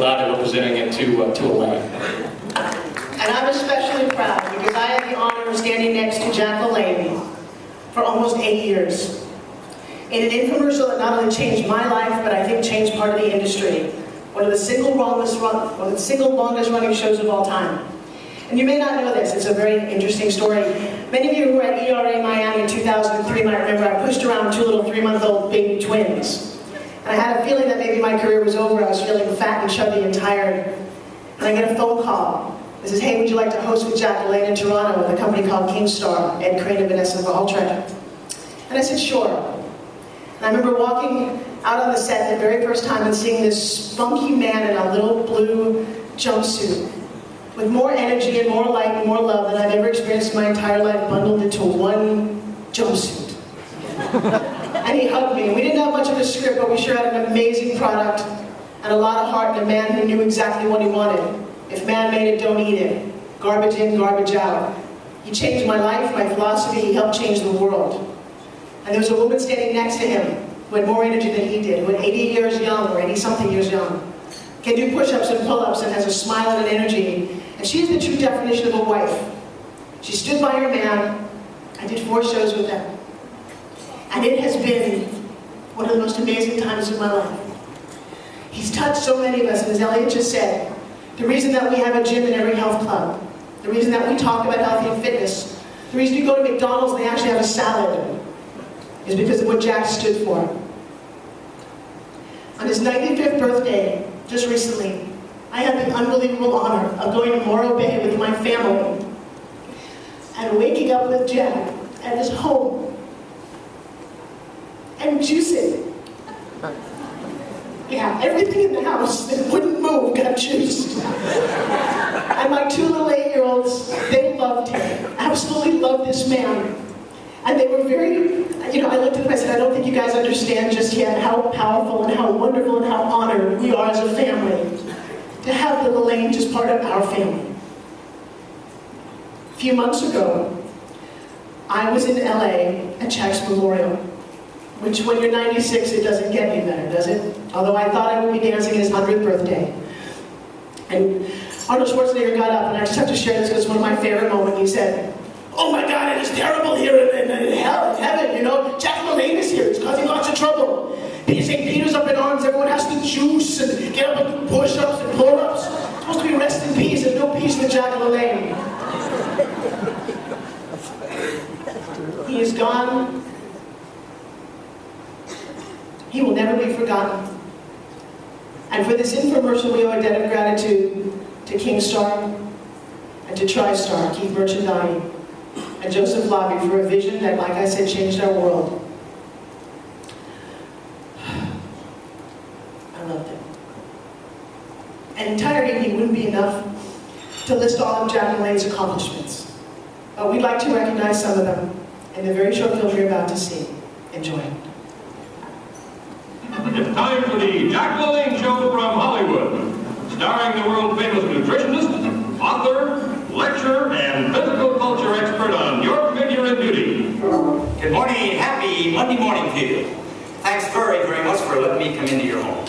Lalanne representing it to Elaine. And I'm especially proud because I had the honor of standing next to Jack Lalanne for almost 8 years. In an infomercial that not only changed my life, but I think changed part of the industry. One of the single longest running shows of all time. And you may not know this, it's a very interesting story. Many of you who were at ERA Miami in 2003 might remember I pushed around 2 little 3-month-old baby twins. And I had a feeling that maybe my career was over. I was feeling fat and chubby and tired. And I get a phone call. It says, hey, would you like to host with Jack Lalanne in Toronto with a company called Kingstar, Ed Crane and Vanessa Valtrek? And I said, sure. And I remember walking out on the set the very first time and seeing this spunky man in a little blue jumpsuit with more energy and more light and more love than I've ever experienced in my entire life, bundled into one jumpsuit. And he hugged me. We didn't have much of a script, but we sure had an amazing product and a lot of heart and a man who knew exactly what he wanted. If man made it, don't eat it. Garbage in, garbage out. He changed my life, my philosophy. He helped change the world. And there was a woman standing next to him who had more energy than he did, who at 80 years young, or 80-something years young, can do push-ups and pull-ups and has a smile and an energy. And she's the true definition of a wife. She stood by her man. I did 4 shows with them. And it has been one of the most amazing times of my life. He's touched so many of us, and as Elliot just said, the reason that we have a gym in every health club, the reason that we talk about healthy and fitness, the reason you go to McDonald's and they actually have a salad, is because of what Jack stood for. On his 95th birthday, just recently, I had the unbelievable honor of going to Morro Bay with my family and waking up with Jack at his home and juicing. Yeah, everything in the house that wouldn't move got juiced. And my 2 little 8-year-olds, they loved him, absolutely loved this man. And they were very, I looked at them and I said, I don't think you guys understand just yet how powerful and how wonderful and how honored we are as a family to have the Lalanne just part of our family. A few months ago, I was in LA at Jack's memorial, which when you're 96, it doesn't get any better, does it? Although I thought I would be dancing his 100th birthday. And Arnold Schwarzenegger got up, and I just have to share this because it's one of my favorite moments. He said, oh my God, it is terrible here in hell, in heaven, Jack Lalanne is here, he's causing lots of trouble. St. Peter's up in arms, everyone has to juice and get up and do push-ups and pull-ups. It's supposed to be rest in peace, there's no peace with Jack Lalanne. He is gone. He will never be forgotten. And for this infomercial, we owe a debt of gratitude to Kingstar and to TriStar, Keith Merchandani, and Joseph Lobby for a vision that, like I said, changed our world. I loved it. An entire evening wouldn't be enough to list all of Jack Lalanne's accomplishments, but we'd like to recognize some of them in the very short film you're about to see. Enjoy. It's time for the Jack Lalanne Show from Hollywood, starring the world-famous nutritionist, author, lecturer, and physical culture expert on your figure and beauty. Good morning, happy Monday morning to you. Thanks very, very much for letting me come into your home.